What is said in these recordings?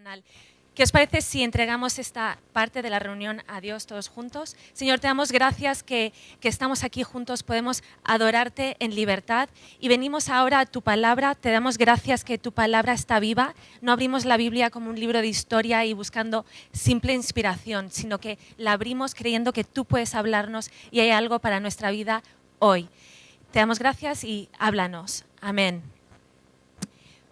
fenomenal. ¿Qué os parece si entregamos esta parte de la reunión a Dios todos juntos? Señor, te damos gracias que estamos aquí juntos, podemos adorarte en libertad y venimos ahora a tu palabra. Te damos gracias que tu palabra está viva. No abrimos la Biblia como un libro de historia y buscando simple inspiración, sino que la abrimos creyendo que tú puedes hablarnos y hay algo para nuestra vida hoy. Te damos gracias y háblanos. Amén.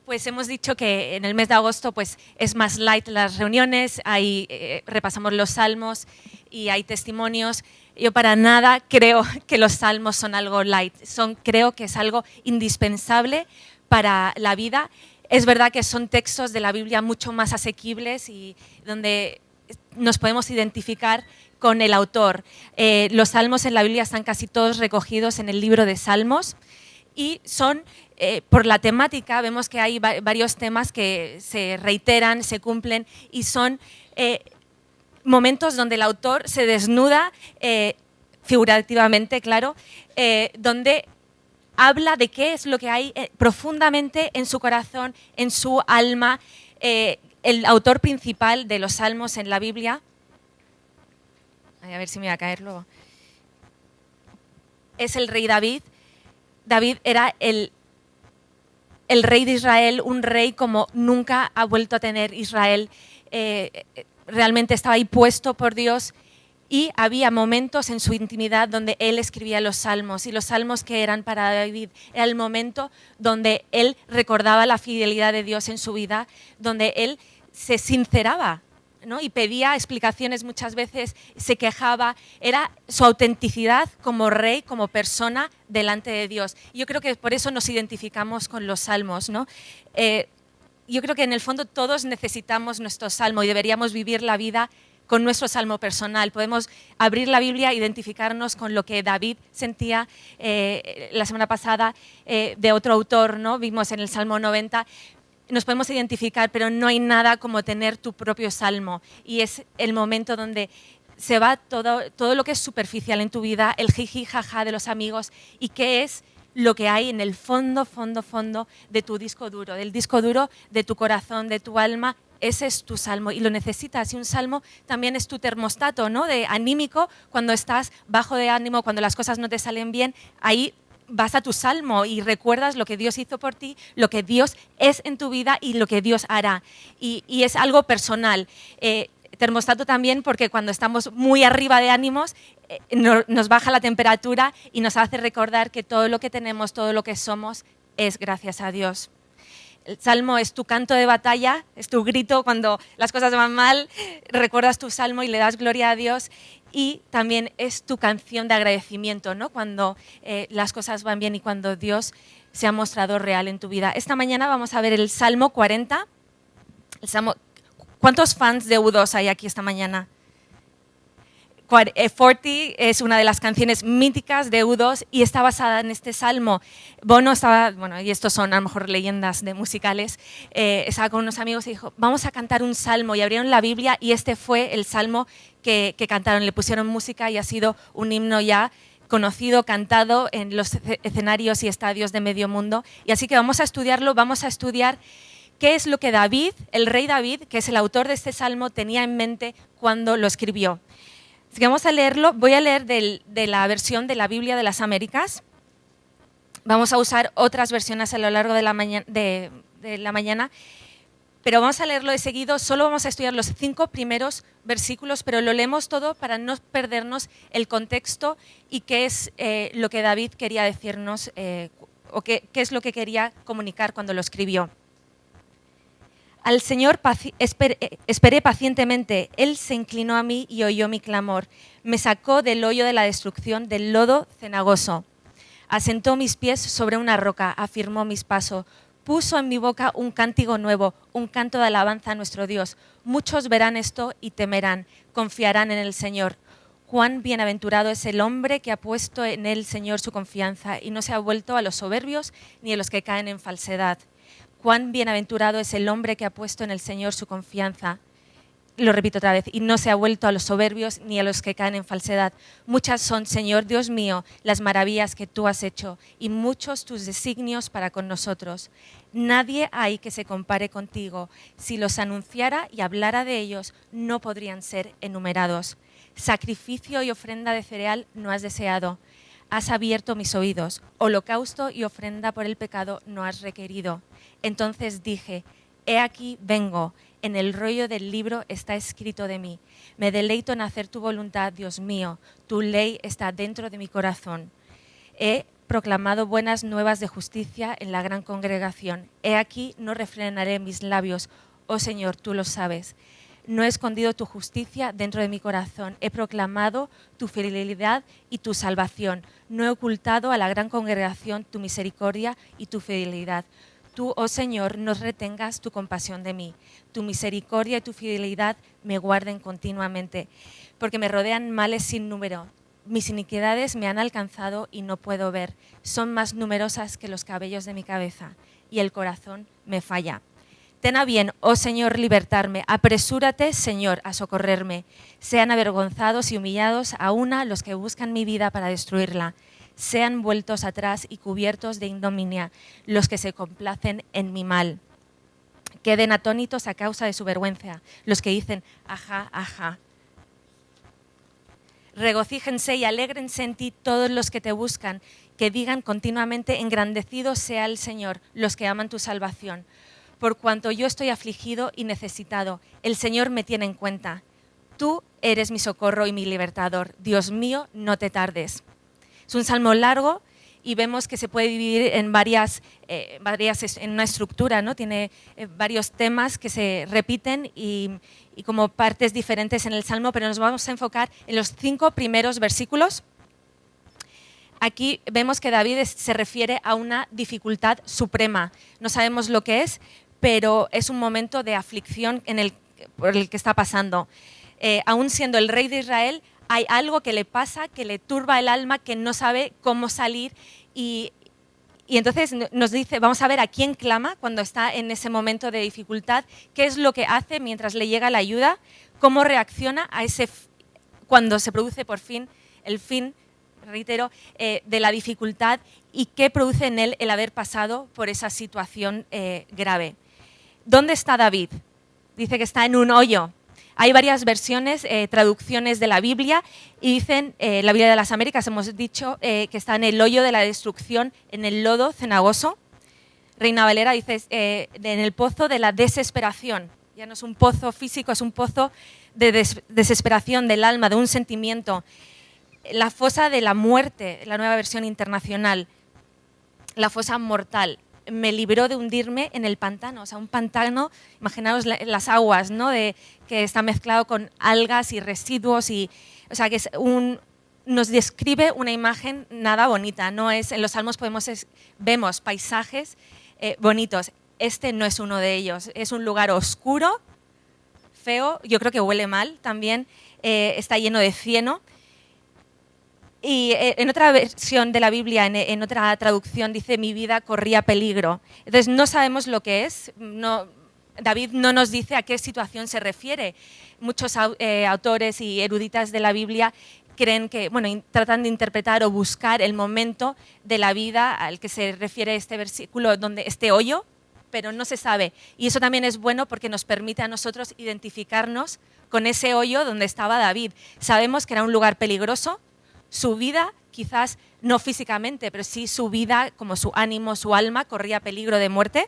Pues hemos dicho que en el mes de agosto pues, es más light las reuniones, ahí repasamos los salmos y hay testimonios. Yo para nada creo que los salmos son algo light, creo que es algo indispensable para la vida. Es verdad que son textos de la Biblia mucho más asequibles y donde nos podemos identificar con el autor. Los salmos en la Biblia están casi todos recogidos en el libro de Salmos y son... por la temática vemos que hay varios temas que se reiteran, se cumplen y son momentos donde el autor se desnuda, figurativamente, claro, donde habla de qué es lo que hay profundamente en su corazón, en su alma. El autor principal de los salmos en la Biblia, a ver si me va a caer luego, es el rey David. David era el rey de Israel, un rey como nunca ha vuelto a tener Israel. Realmente estaba ahí puesto por Dios y había momentos en su intimidad donde él escribía los salmos y los salmos que eran para David era el momento donde él recordaba la fidelidad de Dios en su vida, donde él se sinceraba, ¿no? Y pedía explicaciones muchas veces, se quejaba, era su autenticidad como rey, como persona delante de Dios. Yo creo que por eso nos identificamos con los salmos, ¿no? Yo creo que en el fondo todos necesitamos nuestro salmo y deberíamos vivir la vida con nuestro salmo personal. Podemos abrir la Biblia e identificarnos con lo que David sentía. La semana pasada de otro autor, ¿no? Vimos en el Salmo 90. Nos podemos identificar, pero no hay nada como tener tu propio salmo. Y es el momento donde se va todo lo que es superficial en tu vida, el jiji, jaja de los amigos, y qué es lo que hay en el fondo de tu disco duro, del disco duro de tu corazón, de tu alma. Ese es tu salmo y lo necesitas. Y un salmo también es tu termostato, ¿no? De anímico, cuando estás bajo de ánimo, cuando las cosas no te salen bien, ahí vas a tu salmo y recuerdas lo que Dios hizo por ti, lo que Dios es en tu vida y lo que Dios hará. Y es algo personal. Termostato también porque cuando estamos muy arriba de ánimos nos baja la temperatura y nos hace recordar que todo lo que tenemos, todo lo que somos es gracias a Dios. El salmo es tu canto de batalla, es tu grito cuando las cosas van mal, recuerdas tu salmo y le das gloria a Dios. Y también es tu canción de agradecimiento, ¿no? Cuando las cosas van bien y cuando Dios se ha mostrado real en tu vida. Esta mañana vamos a ver el Salmo 40. ¿Cuántos fans de U2 hay aquí esta mañana? 40 es una de las canciones míticas de U2 y está basada en este salmo. Bono estaba, y estos son a lo mejor leyendas de musicales, estaba con unos amigos y dijo, vamos a cantar un salmo, y abrieron la Biblia y este fue el salmo que cantaron, le pusieron música y ha sido un himno ya conocido, cantado en los escenarios y estadios de medio mundo. Y así que vamos a estudiarlo, vamos a estudiar qué es lo que David, el rey David, que es el autor de este salmo, tenía en mente cuando lo escribió. Así que vamos a leerlo. Voy a leer de la versión de la Biblia de las Américas. Vamos a usar otras versiones a lo largo de la mañana, pero vamos a leerlo de seguido. Solo vamos a estudiar los 5 primeros versículos, pero lo leemos todo para no perdernos el contexto y qué es lo que David quería decirnos o qué es lo que quería comunicar cuando lo escribió. Al Señor esperé pacientemente, Él se inclinó a mí y oyó mi clamor. Me sacó del hoyo de la destrucción, del lodo cenagoso. Asentó mis pies sobre una roca, afirmó mis pasos. Puso en mi boca un cántico nuevo, un canto de alabanza a nuestro Dios. Muchos verán esto y temerán, confiarán en el Señor. Cuán bienaventurado es el hombre que ha puesto en el Señor su confianza y no se ha vuelto a los soberbios ni a los que caen en falsedad. Cuán bienaventurado es el hombre que ha puesto en el Señor su confianza Lo repito otra vez, y no se ha vuelto a los soberbios ni a los que caen en falsedad. Muchas son, Señor Dios mío, las maravillas que tú has hecho y muchos tus designios para con nosotros. Nadie hay que se compare contigo. Si los anunciara y hablara de ellos, no podrían ser enumerados. Sacrificio y ofrenda de cereal no has deseado. Has abierto mis oídos. Holocausto y ofrenda por el pecado no has requerido. Entonces dije, he aquí vengo. En el rollo del libro está escrito de mí. Me deleito en hacer tu voluntad, Dios mío. Tu ley está dentro de mi corazón. He proclamado buenas nuevas de justicia en la gran congregación. He aquí, no refrenaré mis labios. Oh Señor, tú lo sabes. No he escondido tu justicia dentro de mi corazón. He proclamado tu fidelidad y tu salvación. No he ocultado a la gran congregación tu misericordia y tu fidelidad. Tú, oh Señor, no retengas tu compasión de mí. Tu misericordia y tu fidelidad me guarden continuamente, porque me rodean males sin número. Mis iniquidades me han alcanzado y no puedo ver. Son más numerosas que los cabellos de mi cabeza, y el corazón me falla. Ten a bien, oh Señor, libertarme. Apresúrate, Señor, a socorrerme. Sean avergonzados y humillados a una los que buscan mi vida para destruirla. Sean vueltos atrás y cubiertos de ignominia los que se complacen en mi mal. Queden atónitos a causa de su vergüenza los que dicen, ajá, ajá. Regocíjense y alégrense en ti todos los que te buscan, que digan continuamente, engrandecido sea el Señor, los que aman tu salvación. Por cuanto yo estoy afligido y necesitado, el Señor me tiene en cuenta. Tú eres mi socorro y mi libertador. Dios mío, no te tardes. Es un salmo largo y vemos que se puede dividir en en una estructura, ¿no? Tiene varios temas que se repiten y como partes diferentes en el salmo, pero nos vamos a enfocar en los 5 primeros versículos. Aquí vemos que David se refiere a una dificultad suprema. No sabemos lo que es, pero es un momento de aflicción por el que está pasando. Aún siendo el rey de Israel, hay algo que le pasa, que le turba el alma, que no sabe cómo salir y entonces nos dice, vamos a ver a quién clama cuando está en ese momento de dificultad, qué es lo que hace mientras le llega la ayuda, cómo reacciona a cuando se produce por fin el fin, reitero, de la dificultad y qué produce en él el haber pasado por esa situación grave. ¿Dónde está David? Dice que está en un hoyo. Hay varias versiones, traducciones de la Biblia y dicen, la Biblia de las Américas hemos dicho que está en el hoyo de la destrucción, en el lodo cenagoso. Reina Valera dice en el pozo de la desesperación. Ya no es un pozo físico, es un pozo de desesperación del alma, de un sentimiento. La fosa de la muerte, la nueva versión internacional. La fosa mortal. Me libró de hundirme en el pantano, o sea, un pantano, imaginaos las aguas, ¿no? Que está mezclado con algas y residuos, o sea, que nos describe una imagen nada bonita, no es, en los salmos vemos paisajes bonitos, este no es uno de ellos, es un lugar oscuro, feo, yo creo que huele mal también, está lleno de cieno. Y en otra versión de la Biblia, en otra traducción, dice mi vida corría peligro. Entonces no sabemos lo que es, David no nos dice a qué situación se refiere. Muchos autores y eruditas de la Biblia creen que, tratan de interpretar o buscar el momento de la vida al que se refiere este versículo, donde este hoyo, pero no se sabe. Y eso también es bueno porque nos permite a nosotros identificarnos con ese hoyo donde estaba David. Sabemos que era un lugar peligroso. Su vida, quizás no físicamente, pero sí su vida, como su ánimo, su alma, corría peligro de muerte.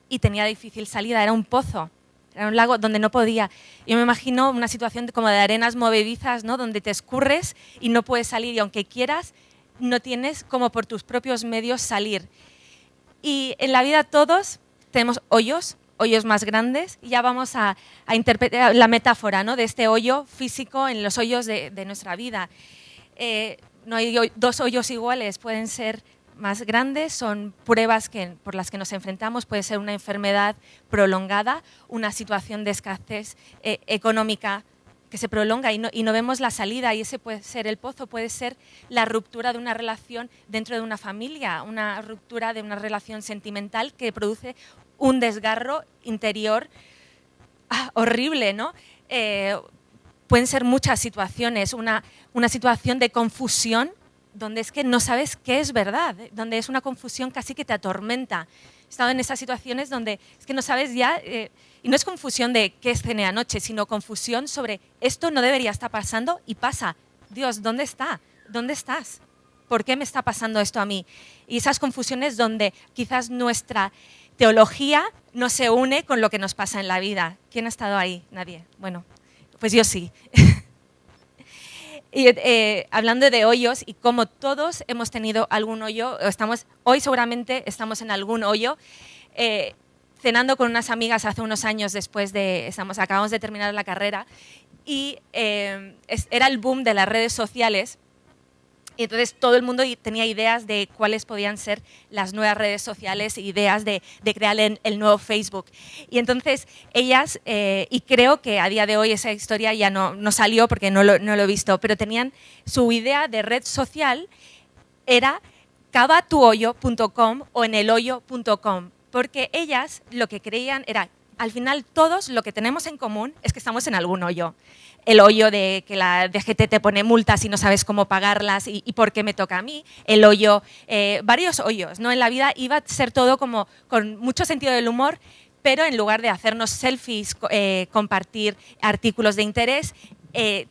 Y tenía difícil salida, era un pozo, era un lago donde no podía. Yo me imagino una situación como de arenas movedizas, ¿no? Donde te escurres y no puedes salir y aunque quieras, no tienes como por tus propios medios salir. Y en la vida todos tenemos hoyos más grandes, y ya vamos a interpretar la metáfora, ¿no? De este hoyo físico en los hoyos de nuestra vida. No hay 2 hoyos iguales, pueden ser más grandes, son pruebas por las que nos enfrentamos, puede ser una enfermedad prolongada, una situación de escasez económica que se prolonga y no vemos la salida, y ese puede ser el pozo, puede ser la ruptura de una relación dentro de una familia, una ruptura de una relación sentimental que produce un desgarro interior horrible, ¿no? Pueden ser muchas situaciones, una situación de confusión donde es que no sabes qué es verdad, donde es una confusión casi que te atormenta. He estado en esas situaciones donde es que no sabes ya, y no es confusión de qué cené anoche, sino confusión sobre esto no debería estar pasando y pasa. Dios, ¿dónde está? ¿Dónde estás? ¿Por qué me está pasando esto a mí? Y esas confusiones donde quizás nuestra teología no se une con lo que nos pasa en la vida. ¿Quién ha estado ahí? Nadie. Bueno, pues yo sí. Y hablando de hoyos y como todos hemos tenido algún hoyo, hoy seguramente estamos en algún hoyo, cenando con unas amigas hace unos años acabamos de terminar la carrera y era el boom de las redes sociales. Y entonces todo el mundo tenía ideas de cuáles podían ser las nuevas redes sociales, ideas de crear el nuevo Facebook. Y entonces ellas, y creo que a día de hoy esa historia ya no salió porque no lo he visto, pero tenían su idea de red social, era cavatuhoyo.com o enelhoyo.com, porque ellas lo que creían era, al final todos lo que tenemos en común es que estamos en algún hoyo. El hoyo de que la DGT te pone multas y no sabes cómo pagarlas y por qué me toca a mí. El hoyo, varios hoyos, ¿no? En la vida iba a ser todo como con mucho sentido del humor, pero en lugar de hacernos selfies, compartir artículos de interés,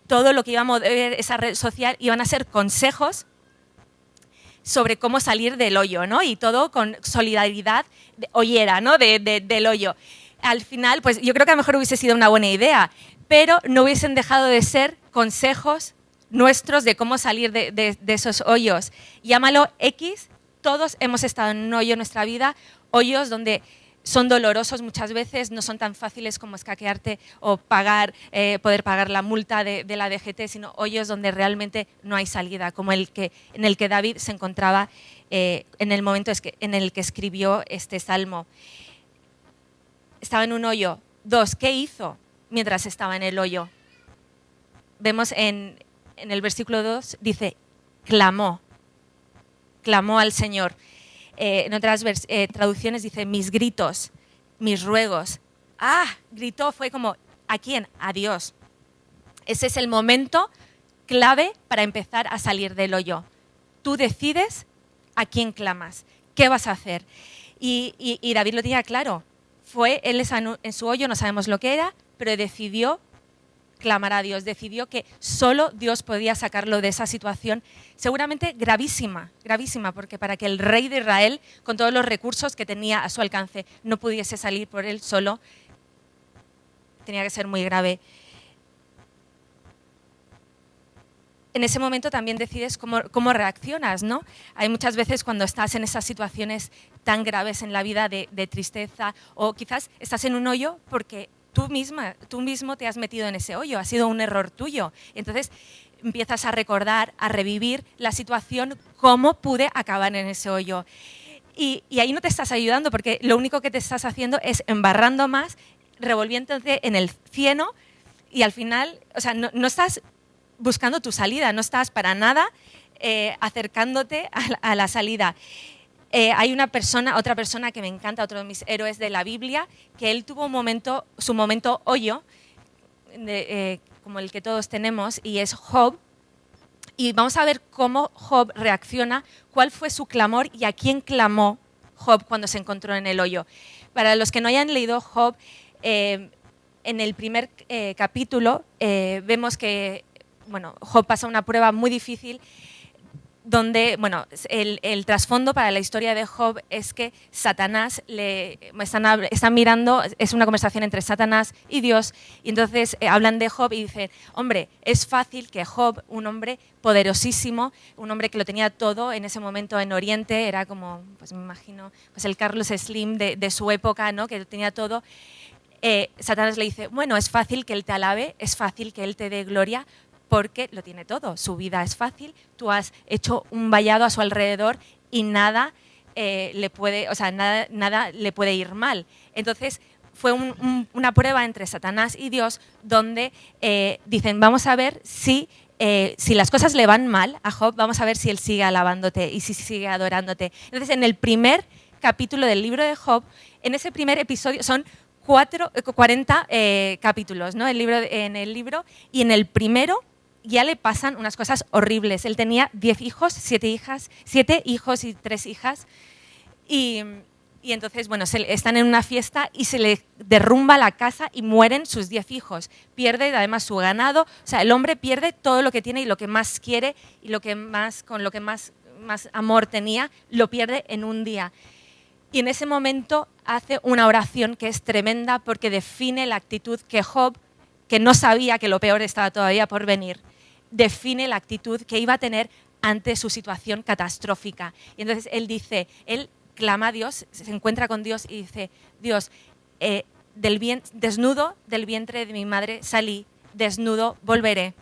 todo lo que iba a mover esa red social iban a ser consejos sobre cómo salir del hoyo, ¿no? Y todo con solidaridad hoyera, ¿no? Del hoyo. Al final, pues yo creo que a lo mejor hubiese sido una buena idea, pero no hubiesen dejado de ser consejos nuestros de cómo salir de esos hoyos. Llámalo X, todos hemos estado en un hoyo en nuestra vida, hoyos donde son dolorosos muchas veces, no son tan fáciles como escaquearte o poder pagar la multa de la DGT, sino hoyos donde realmente no hay salida, como en el que David se encontraba en el momento en el que escribió este salmo. Estaba en un hoyo. 2, ¿qué hizo mientras estaba en el hoyo? Vemos en el versículo 2, dice, clamó al Señor. En otras traducciones dice, mis gritos, mis ruegos. Gritó, fue como, ¿a quién? A Dios. Ese es el momento clave para empezar a salir del hoyo. Tú decides a quién clamas, qué vas a hacer. Y David lo tenía claro. Él en su hoyo, no sabemos lo que era, pero decidió clamar a Dios, decidió que solo Dios podía sacarlo de esa situación, seguramente gravísima, porque para que el rey de Israel, con todos los recursos que tenía a su alcance, no pudiese salir por él solo, tenía que ser muy grave. En ese momento también decides cómo reaccionas, ¿no? Hay muchas veces cuando estás en esas situaciones tan graves en la vida de tristeza, o quizás estás en un hoyo porque tú mismo te has metido en ese hoyo, ha sido un error tuyo. Entonces empiezas a recordar, a revivir la situación, cómo pude acabar en ese hoyo. Y ahí no te estás ayudando porque lo único que te estás haciendo es embarrando más, revolviéndote en el cieno y al final, o sea, no estás buscando tu salida, no estás para nada acercándote a la salida. Hay otra persona que me encanta, otro de mis héroes de la Biblia, que él tuvo su momento hoyo, como el que todos tenemos, y es Job. Y vamos a ver cómo Job reacciona, cuál fue su clamor y a quién clamó Job cuando se encontró en el hoyo. Para los que no hayan leído Job, en el primer capítulo vemos que Job pasa una prueba muy difícil donde, el trasfondo para la historia de Job es que Satanás están mirando, es una conversación entre Satanás y Dios, y entonces hablan de Job y dicen, hombre, es fácil que Job, un hombre poderosísimo, un hombre que lo tenía todo en ese momento en Oriente, era como, pues me imagino, pues el Carlos Slim de su época, ¿no? Que lo tenía todo. Satanás le dice, bueno, es fácil que él te alabe, es fácil que él te dé gloria, porque lo tiene todo, su vida es fácil, tú has hecho un vallado a su alrededor y nada le puede ir mal. Entonces fue una prueba entre Satanás y Dios donde dicen, vamos a ver si las cosas le van mal a Job, vamos a ver si él sigue alabándote y si sigue adorándote. Entonces en el primer capítulo del libro de Job, en ese primer episodio son 40 capítulos, ¿no? En el libro, y en el primero ya le pasan unas cosas horribles. Él tenía 10 hijos, 7 hijos y 3 hijas, y entonces, bueno, están en una fiesta y se le derrumba la casa y mueren sus 10 hijos. Pierde además su ganado, o sea, el hombre pierde todo lo que tiene y lo que más quiere y con lo que más amor tenía, lo pierde en un día. Y en ese momento hace una oración que es tremenda porque define la actitud que Job, que no sabía que lo peor estaba todavía por venir, define la actitud que iba a tener ante su situación catastrófica. Y entonces él clama a Dios, se encuentra con Dios y dice: Dios, desnudo del vientre de mi madre salí, desnudo volveré.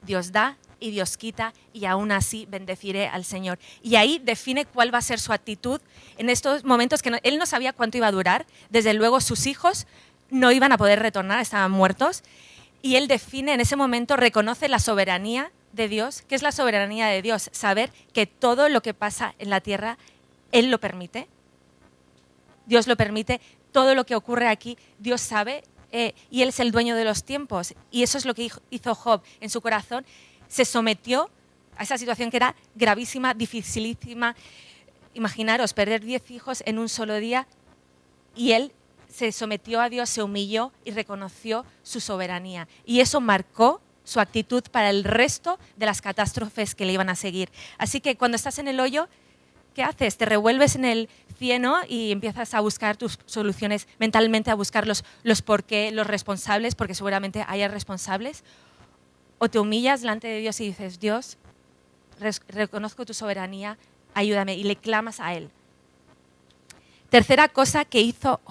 Dios da y Dios quita, y aún así bendeciré al Señor. Y ahí define cuál va a ser su actitud en estos momentos que él no sabía cuánto iba a durar. Desde luego sus hijos no iban a poder retornar, estaban muertos. Y él define en ese momento, reconoce la soberanía de Dios. ¿Qué es la soberanía de Dios? Saber que todo lo que pasa en la tierra, Él lo permite. Dios lo permite. Todo lo que ocurre aquí, Dios sabe, y Él es el dueño de los tiempos. Y eso es lo que hizo Job en su corazón. Se sometió a esa situación que era gravísima, dificilísima. Imaginaros, perder 10 hijos en un solo día, y él se sometió a Dios, se humilló y reconoció su soberanía. Y eso marcó su actitud para el resto de las catástrofes que le iban a seguir. Así que cuando estás en el hoyo, ¿qué haces? Te revuelves en el cieno y empiezas a buscar tus soluciones mentalmente, a buscar los por qué, los responsables, porque seguramente hay responsables. O te humillas delante de Dios y dices: Dios, reconozco tu soberanía, ayúdame, y le clamas a Él. Tercera cosa que hizo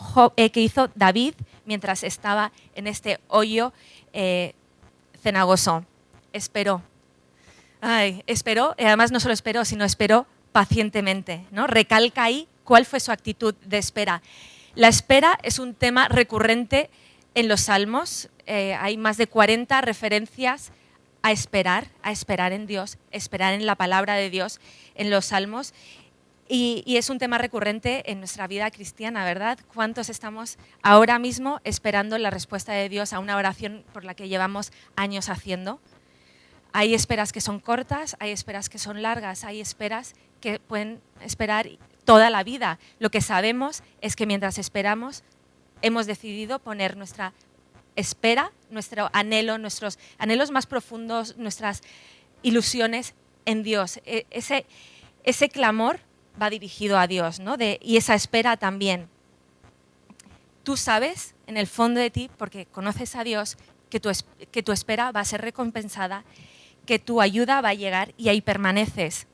David mientras estaba en este hoyo cenagoso: esperó. Esperó, y además no solo esperó, sino esperó pacientemente, ¿no? Recalca ahí cuál fue su actitud de espera. La espera es un tema recurrente en los Salmos. Hay más de 40 referencias a esperar en Dios, esperar en la palabra de Dios en los Salmos. Y es un tema recurrente en nuestra vida cristiana, ¿verdad? ¿Cuántos estamos ahora mismo esperando la respuesta de Dios a una oración por la que llevamos años haciendo? Hay esperas que son cortas, hay esperas que son largas, hay esperas que pueden esperar toda la vida. Lo que sabemos es que mientras esperamos, hemos decidido poner nuestra espera, nuestro anhelo, nuestros anhelos más profundos, nuestras ilusiones en Dios. Ese clamor va dirigido a Dios, ¿no? Y esa espera también. Tú sabes en el fondo de ti, porque conoces a Dios, que tu espera va a ser recompensada, que tu ayuda va a llegar, y ahí permaneces.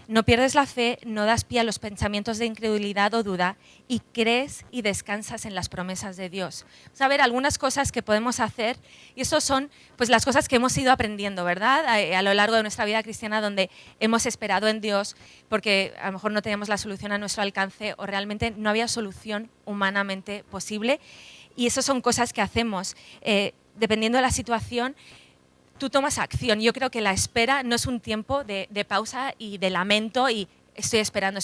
No pierdes la fe, no das pie a los pensamientos de incredulidad o duda, y crees y descansas en las promesas de Dios. Vamos a ver algunas cosas que podemos hacer, y eso son pues las cosas que hemos ido aprendiendo, ¿verdad? A lo largo de nuestra vida cristiana, donde hemos esperado en Dios porque a lo mejor no teníamos la solución a nuestro alcance o realmente no había solución humanamente posible. Y eso son cosas que hacemos. Dependiendo de la situación, tú tomas acción. Yo creo que la espera no es un tiempo de pausa y de lamento y estoy esperando.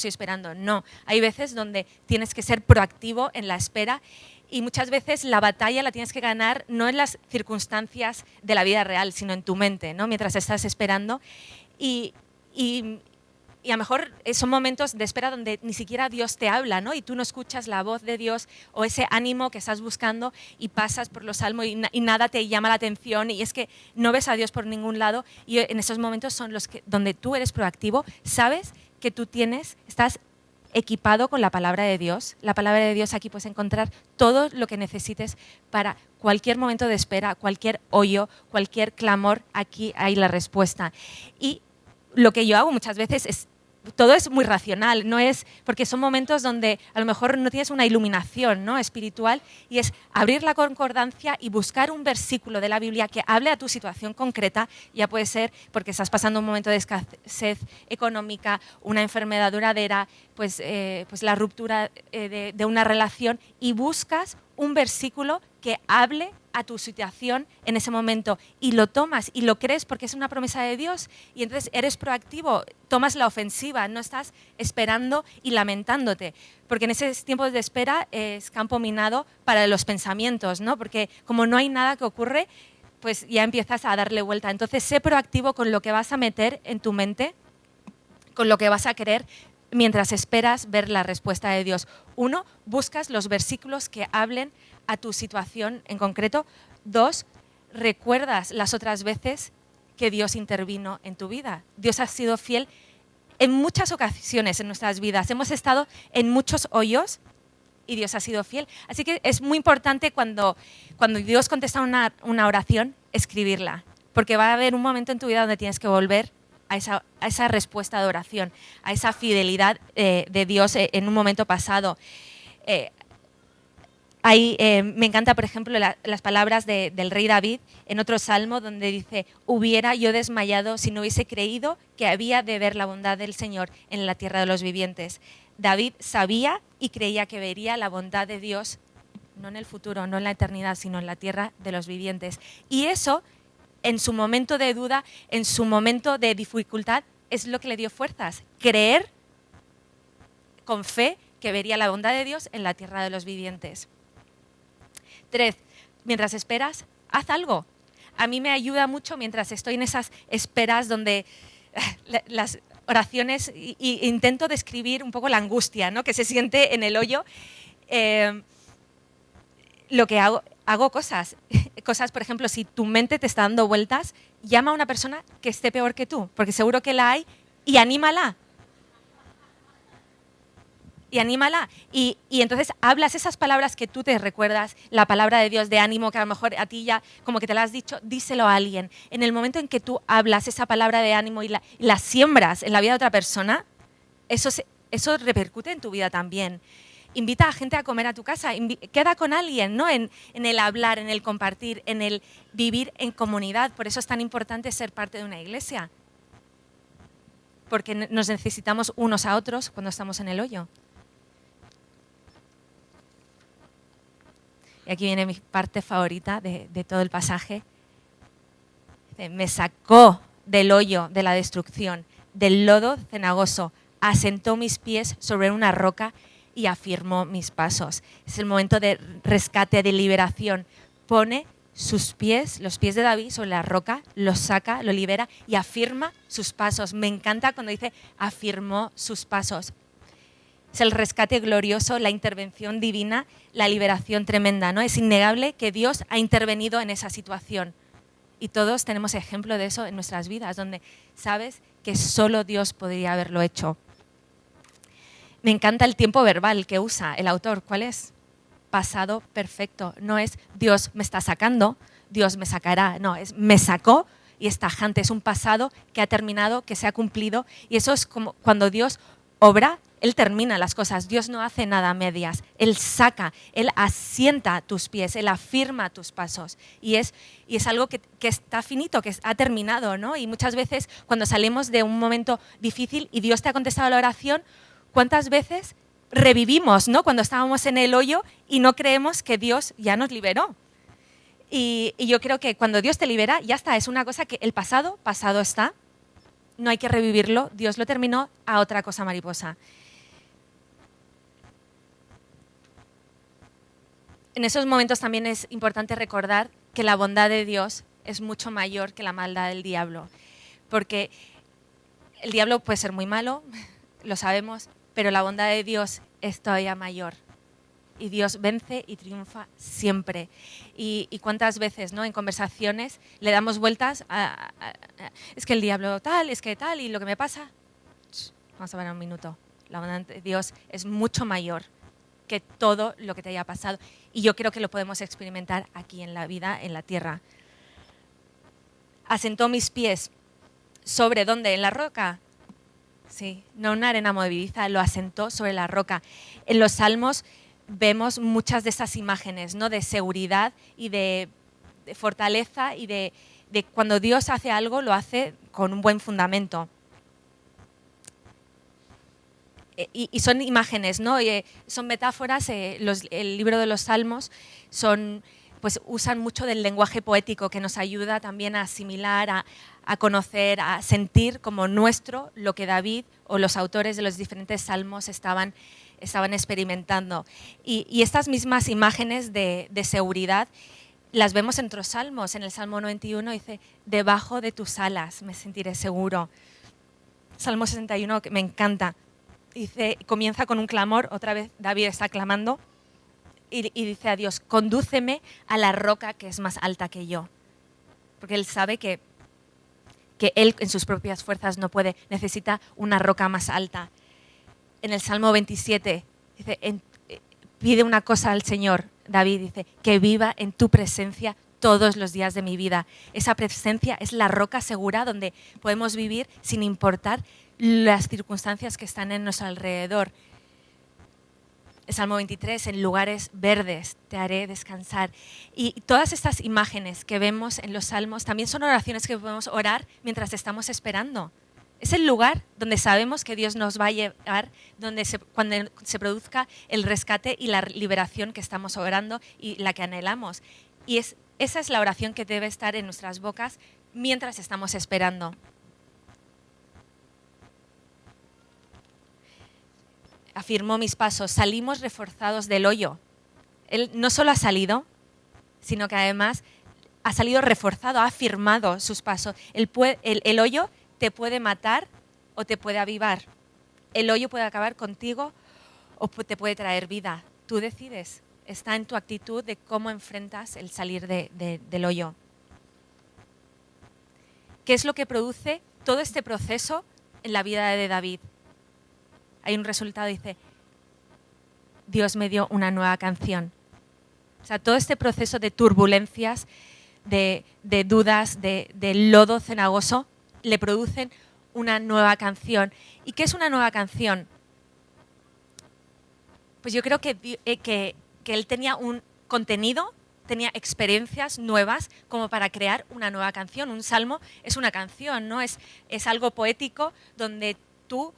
No, hay veces donde tienes que ser proactivo en la espera, y muchas veces la batalla la tienes que ganar no en las circunstancias de la vida real, sino en tu mente, ¿no? Mientras estás esperando. Y a lo mejor son momentos de espera donde ni siquiera Dios te habla, ¿no? Y tú no escuchas la voz de Dios o ese ánimo que estás buscando, y pasas por los salmos y nada te llama la atención, y es que no ves a Dios por ningún lado. Y en esos momentos son donde tú eres proactivo, sabes que tú estás equipado con la palabra de Dios. La palabra de Dios, aquí puedes encontrar todo lo que necesites para cualquier momento de espera, cualquier hoyo, cualquier clamor. Aquí hay la respuesta. Y lo que yo hago muchas veces todo es muy racional, no es porque son momentos donde a lo mejor no tienes una iluminación, ¿no?, espiritual, y es abrir la concordancia y buscar un versículo de la Biblia que hable a tu situación concreta. Ya puede ser porque estás pasando un momento de escasez económica, una enfermedad duradera, pues la ruptura de una relación, y buscas un versículo que hable a tu situación en ese momento y lo tomas y lo crees porque es una promesa de Dios y entonces eres proactivo, tomas la ofensiva, no estás esperando y lamentándote, porque en esos tiempos de espera es campo minado para los pensamientos, ¿no? Porque como no hay nada que ocurre, pues ya empiezas a darle vuelta. Entonces sé proactivo con lo que vas a meter en tu mente, con lo que vas a querer mientras esperas ver la respuesta de Dios. 1, buscas los versículos que hablen a tu situación en concreto. 2, recuerdas las otras veces que Dios intervino en tu vida. Dios ha sido fiel en muchas ocasiones en nuestras vidas. Hemos estado en muchos hoyos y Dios ha sido fiel. Así que es muy importante cuando Dios contesta una oración, escribirla. Porque va a haber un momento en tu vida donde tienes que volver a esa respuesta de oración, a esa fidelidad de Dios en un momento pasado. Me encanta, por ejemplo, las palabras del rey David en otro salmo donde dice: hubiera yo desmayado si no hubiese creído que había de ver la bondad del Señor en la tierra de los vivientes. David sabía y creía que vería la bondad de Dios, no en el futuro, no en la eternidad, sino en la tierra de los vivientes. Y eso, en su momento de duda, en su momento de dificultad, es lo que le dio fuerzas. Creer con fe que vería la bondad de Dios en la tierra de los vivientes. 3, mientras esperas, haz algo. A mí me ayuda mucho mientras estoy en esas esperas donde las oraciones intento describir un poco la angustia, ¿no?, que se siente en el hoyo. Lo que hago cosas, por ejemplo, si tu mente te está dando vueltas, llama a una persona que esté peor que tú, porque seguro que la hay, y anímala. Y entonces hablas esas palabras que tú te recuerdas, la palabra de Dios de ánimo, que a lo mejor a ti ya como que te la has dicho, díselo a alguien. En el momento en que tú hablas esa palabra de ánimo y la siembras en la vida de otra persona, eso repercute en tu vida también. Invita a gente a comer a tu casa, queda con alguien, ¿no? En el hablar, en el compartir, en el vivir en comunidad. Por eso es tan importante ser parte de una iglesia, porque nos necesitamos unos a otros cuando estamos en el hoyo. Y aquí viene mi parte favorita de todo el pasaje. Me sacó del hoyo de la destrucción, del lodo cenagoso, asentó mis pies sobre una roca y afirmó mis pasos. Es el momento de rescate, de liberación. Pone sus pies, los pies de David, sobre la roca, los saca, lo libera y afirma sus pasos. Me encanta cuando dice afirmó sus pasos. Es el rescate glorioso, la intervención divina, la liberación tremenda, ¿no? Es innegable que Dios ha intervenido en esa situación. Y todos tenemos ejemplo de eso en nuestras vidas, donde sabes que solo Dios podría haberlo hecho. Me encanta el tiempo verbal que usa el autor. ¿Cuál es? Pasado perfecto. No es Dios me está sacando, Dios me sacará. No, es me sacó y es tajante. Es un pasado que ha terminado, que se ha cumplido. Y eso es como cuando Dios obra, Él termina las cosas. Dios no hace nada a medias. Él saca, Él asienta tus pies, Él afirma tus pasos. Y es algo que está finito, que ha terminado, ¿no? Y muchas veces cuando salimos de un momento difícil y Dios te ha contestado la oración, ¿cuántas veces revivimos, ¿no?, cuando estábamos en el hoyo y no creemos que Dios ya nos liberó? Y yo creo que cuando Dios te libera, ya está. Es una cosa que el pasado está. No hay que revivirlo. Dios lo terminó, a otra cosa mariposa. En esos momentos también es importante recordar que la bondad de Dios es mucho mayor que la maldad del diablo. Porque el diablo puede ser muy malo, lo sabemos, pero la bondad de Dios es todavía mayor. Y Dios vence y triunfa siempre. Y cuántas veces, ¿no?, en conversaciones le damos vueltas a es que el diablo tal, es que tal, y lo que me pasa. Vamos a ver un minuto. La bondad de Dios es mucho mayor que todo lo que te haya pasado. Y yo creo que lo podemos experimentar aquí en la vida, en la tierra. Asentó mis pies sobre ¿dónde? En la roca. Sí, no una arena movediza, lo asentó sobre la roca. En los Salmos vemos muchas de esas imágenes, ¿no?, de seguridad y de fortaleza y de cuando Dios hace algo, lo hace con un buen fundamento. Y son imágenes, ¿no? Son metáforas. El libro de los Salmos son pues usan mucho del lenguaje poético que nos ayuda también a asimilar, a conocer, a sentir como nuestro lo que David o los autores de los diferentes salmos estaban experimentando. Y estas mismas imágenes de seguridad las vemos en otros salmos. En el Salmo 91 dice, debajo de tus alas me sentiré seguro. Salmo 61, que me encanta, dice, comienza con un clamor, otra vez David está clamando, y dice a Dios, condúceme a la roca que es más alta que yo. Porque él sabe que él en sus propias fuerzas no puede, necesita una roca más alta. En el Salmo 27 dice, pide una cosa al Señor, David dice, que viva en tu presencia todos los días de mi vida. Esa presencia es la roca segura donde podemos vivir sin importar las circunstancias que están en nuestro alrededor. El Salmo 23, en lugares verdes te haré descansar. Y todas estas imágenes que vemos en los salmos también son oraciones que podemos orar mientras estamos esperando. Es el lugar donde sabemos que Dios nos va a llevar, cuando se produzca el rescate y la liberación que estamos orando y la que anhelamos. Y esa es la oración que debe estar en nuestras bocas mientras estamos esperando. Afirmó mis pasos, salimos reforzados del hoyo. Él no solo ha salido, sino que además ha salido reforzado, ha afirmado sus pasos. El hoyo te puede matar o te puede avivar. El hoyo puede acabar contigo o te puede traer vida. Tú decides. Está en tu actitud de cómo enfrentas el salir del hoyo. ¿Qué es lo que produce todo este proceso en la vida de David? Hay un resultado, dice, Dios me dio una nueva canción. O sea, todo este proceso de turbulencias, de dudas, de lodo cenagoso, le producen una nueva canción. ¿Y qué es una nueva canción? Pues yo creo que él tenía un contenido, tenía experiencias nuevas como para crear una nueva canción. Un salmo es una canción, ¿no? Es algo poético donde tú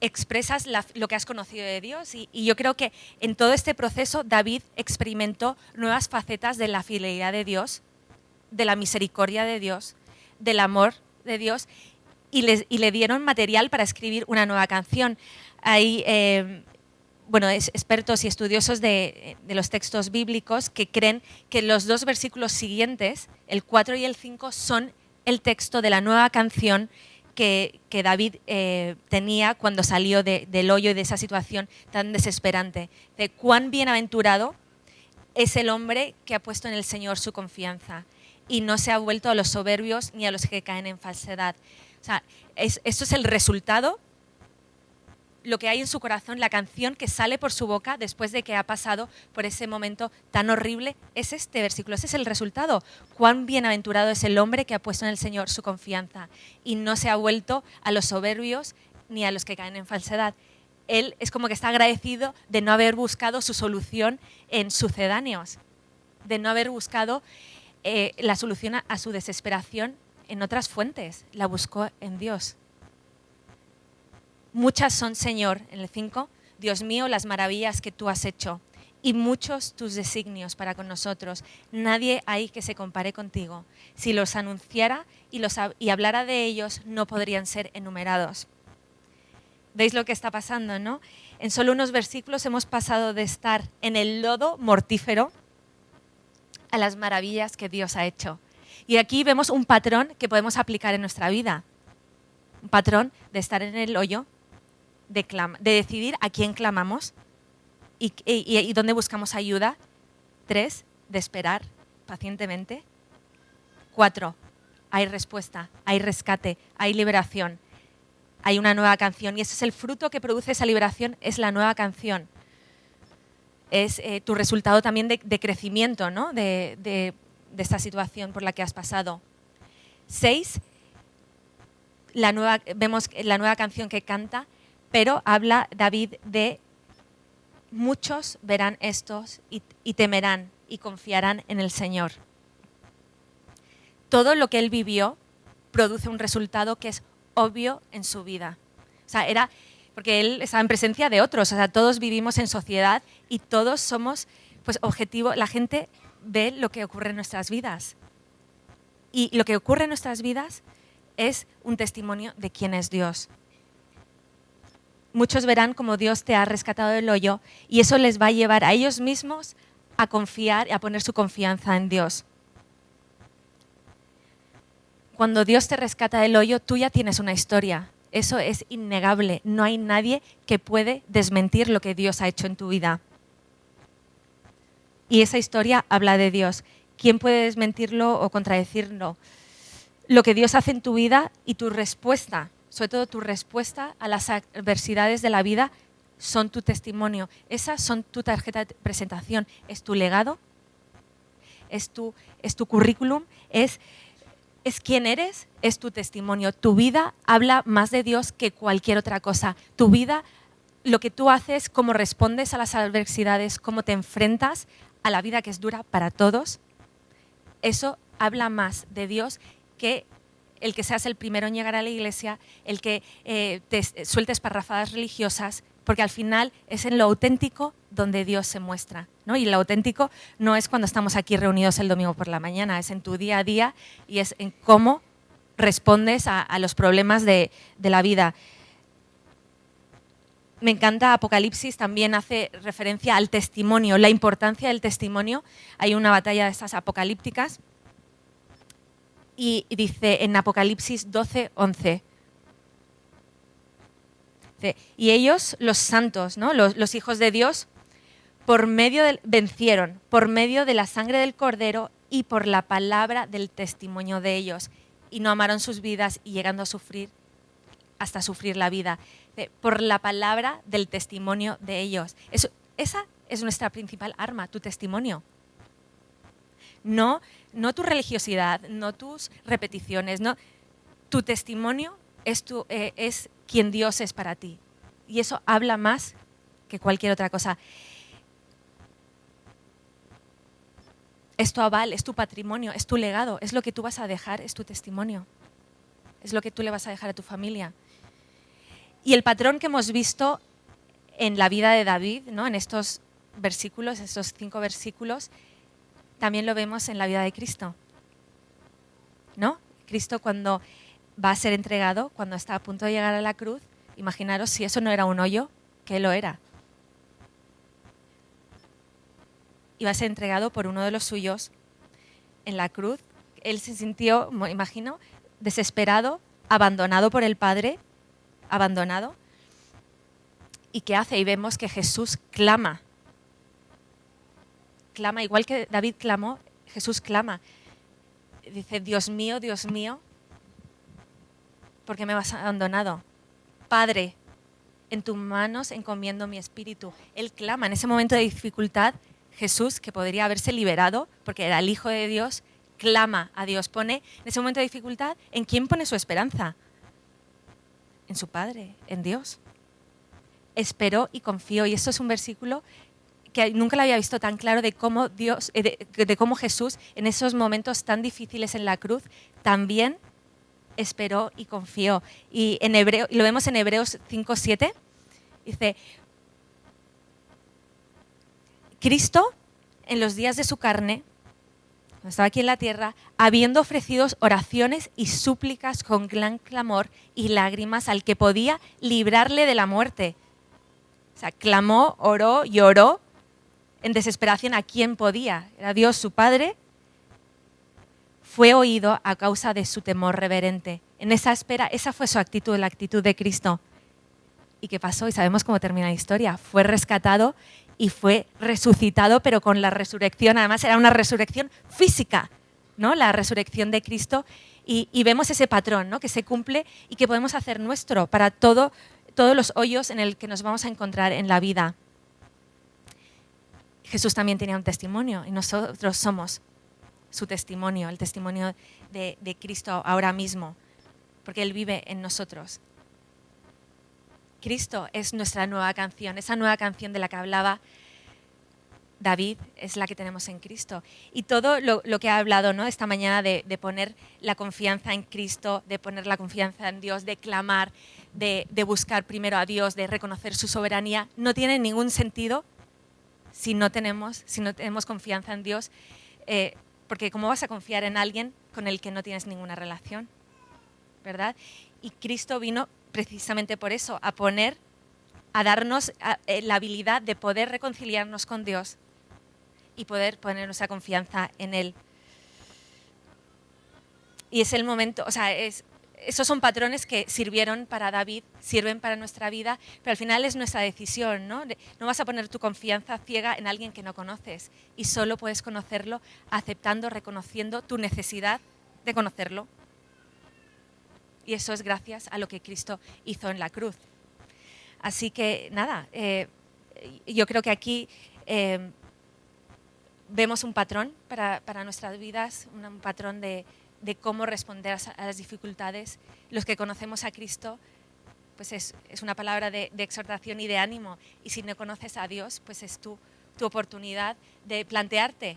expresas lo que has conocido de Dios y yo creo que en todo este proceso David experimentó nuevas facetas de la fidelidad de Dios, de la misericordia de Dios, del amor de Dios y le dieron material para escribir una nueva canción. Hay expertos y estudiosos de los textos bíblicos que creen que los dos versículos siguientes, el 4 y el 5, son el texto de la nueva canción que David tenía cuando salió del hoyo y de esa situación tan desesperante. De cuán bienaventurado es el hombre que ha puesto en el Señor su confianza y no se ha vuelto a los soberbios ni a los que caen en falsedad. O sea, esto es el resultado, lo que hay en su corazón, la canción que sale por su boca después de que ha pasado por ese momento tan horrible, es este versículo, ese es el resultado. Cuán bienaventurado es el hombre que ha puesto en el Señor su confianza y no se ha vuelto a los soberbios ni a los que caen en falsedad. Él es como que está agradecido de no haber buscado su solución en sucedáneos, de no haber buscado la solución a su desesperación en otras fuentes, la buscó en Dios. Muchas son, Señor, en el 5, Dios mío, las maravillas que tú has hecho y muchos tus designios para con nosotros. Nadie hay que se compare contigo. Si los anunciara y hablara de ellos, no podrían ser enumerados. ¿Veis lo que está pasando, no? En solo unos versículos hemos pasado de estar en el lodo mortífero a las maravillas que Dios ha hecho. Y aquí vemos un patrón que podemos aplicar en nuestra vida. Un patrón de estar en el hoyo, de decidir a quién clamamos y dónde buscamos ayuda. 3, de esperar pacientemente. 4, hay respuesta, hay rescate, hay liberación, hay una nueva canción. Y ese es el fruto que produce esa liberación, es la nueva canción. Es tu resultado también de crecimiento, ¿no? de esta situación por la que has pasado. 6, vemos la nueva canción que canta, pero habla David de muchos verán estos y temerán y confiarán en el Señor. Todo lo que él vivió produce un resultado que es obvio en su vida. O sea, porque él estaba en presencia de otros, o sea, todos vivimos en sociedad y todos somos, pues, objetivo. La gente ve lo que ocurre en nuestras vidas. Y lo que ocurre en nuestras vidas es un testimonio de quién es Dios. Muchos verán cómo Dios te ha rescatado del hoyo y eso les va a llevar a ellos mismos a confiar y a poner su confianza en Dios. Cuando Dios te rescata del hoyo, tú ya tienes una historia. Eso es innegable. No hay nadie que puede desmentir lo que Dios ha hecho en tu vida. Y esa historia habla de Dios. ¿Quién puede desmentirlo o contradecirlo? Lo que Dios hace en tu vida y tu respuesta, sobre todo tu respuesta a las adversidades de la vida, son tu testimonio. Esas son tu tarjeta de presentación. Es tu legado, es tu currículum, es quién eres, es tu testimonio. Tu vida habla más de Dios que cualquier otra cosa. Tu vida, lo que tú haces, cómo respondes a las adversidades, cómo te enfrentas a la vida que es dura para todos, eso habla más de Dios que el que seas el primero en llegar a la iglesia, el que te sueltes parrafadas religiosas, porque al final es en lo auténtico donde Dios se muestra, ¿no? Y lo auténtico no es cuando estamos aquí reunidos el domingo por la mañana, es en tu día a día y es en cómo respondes a los problemas de la vida. Me encanta Apocalipsis, también hace referencia al testimonio, la importancia del testimonio. Hay una batalla de estas apocalípticas y dice en Apocalipsis 12:11, y ellos, los santos, ¿no? los hijos de Dios, vencieron por medio de la sangre del Cordero y por la palabra del testimonio de ellos, y no amaron sus vidas y llegando a sufrir, hasta sufrir la vida. Por la palabra del testimonio de ellos. Esa es nuestra principal arma, tu testimonio. No tu religiosidad, no tus repeticiones, no. Tu testimonio es quien Dios es para ti. Y eso habla más que cualquier otra cosa. Es tu aval, es tu patrimonio, es tu legado, es lo que tú vas a dejar, es tu testimonio. Es lo que tú le vas a dejar a tu familia. Y el patrón que hemos visto en la vida de David, ¿no? En estos versículos, estos 5 versículos, también lo vemos en la vida de Cristo, ¿no? Cristo cuando va a ser entregado, cuando está a punto de llegar a la cruz, imaginaros si eso no era un hoyo, ¿qué lo era? Iba a ser entregado por uno de los suyos en la cruz. Él se sintió, me imagino, desesperado, abandonado por el Padre, abandonado. ¿Y qué hace? Y vemos que Jesús clama. Clama, igual que David clamó, Jesús clama. Dice, Dios mío, ¿por qué me has abandonado? Padre, en tus manos encomiendo mi espíritu. Él clama en ese momento de dificultad. Jesús, que podría haberse liberado, porque era el Hijo de Dios, clama a Dios. Pone en ese momento de dificultad, ¿en quién pone su esperanza? En su Padre, en Dios. Esperó y confió. Y esto es un versículo que nunca lo había visto tan claro de cómo Dios, de cómo Jesús, en esos momentos tan difíciles en la cruz, también esperó y confió. Y lo vemos en Hebreos 5:7. Dice, Cristo, en los días de su carne, cuando estaba aquí en la tierra, habiendo ofrecido oraciones y súplicas con gran clamor y lágrimas al que podía librarle de la muerte. O sea, clamó, oró, lloró en desesperación a quien podía. Era Dios, su Padre. Fue oído a causa de su temor reverente. En esa espera, esa fue su actitud, la actitud de Cristo. ¿Y qué pasó? Y sabemos cómo termina la historia. Fue rescatado y fue resucitado, pero con la resurrección, además era una resurrección física, ¿no? La resurrección de Cristo. Y vemos ese patrón, ¿no? Que se cumple y que podemos hacer nuestro para todos los hoyos en el que nos vamos a encontrar en la vida. Jesús también tenía un testimonio y nosotros somos su testimonio, el testimonio de Cristo ahora mismo, porque Él vive en nosotros. Cristo es nuestra nueva canción, esa nueva canción de la que hablaba David es la que tenemos en Cristo. Y todo lo que ha hablado, ¿no? Esta mañana de poner la confianza en Cristo, de poner la confianza en Dios, de clamar, de buscar primero a Dios, de reconocer su soberanía, no tiene ningún sentido si no tenemos confianza en Dios, porque ¿cómo vas a confiar en alguien con el que no tienes ninguna relación? ¿Verdad? Y Cristo vino precisamente por eso, a darnos la habilidad de poder reconciliarnos con Dios y poder poner nuestra confianza en Él. Y es el momento, o sea, esos son patrones que sirvieron para David, sirven para nuestra vida, pero al final es nuestra decisión, ¿no? No vas a poner tu confianza ciega en alguien que no conoces y solo puedes conocerlo aceptando, reconociendo tu necesidad de conocerlo. Y eso es gracias a lo que Cristo hizo en la cruz. Así que nada, yo creo que aquí vemos un patrón para nuestras vidas, un patrón de cómo responder a las dificultades. Los que conocemos a Cristo, pues es una palabra de exhortación y de ánimo. Y si no conoces a Dios, pues es tu oportunidad de plantearte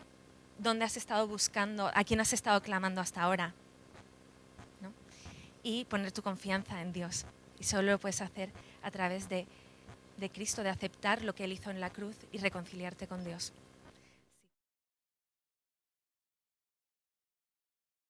dónde has estado buscando, a quién has estado clamando hasta ahora, ¿no? Y poner tu confianza en Dios. Y solo lo puedes hacer a través de Cristo, de aceptar lo que Él hizo en la cruz y reconciliarte con Dios.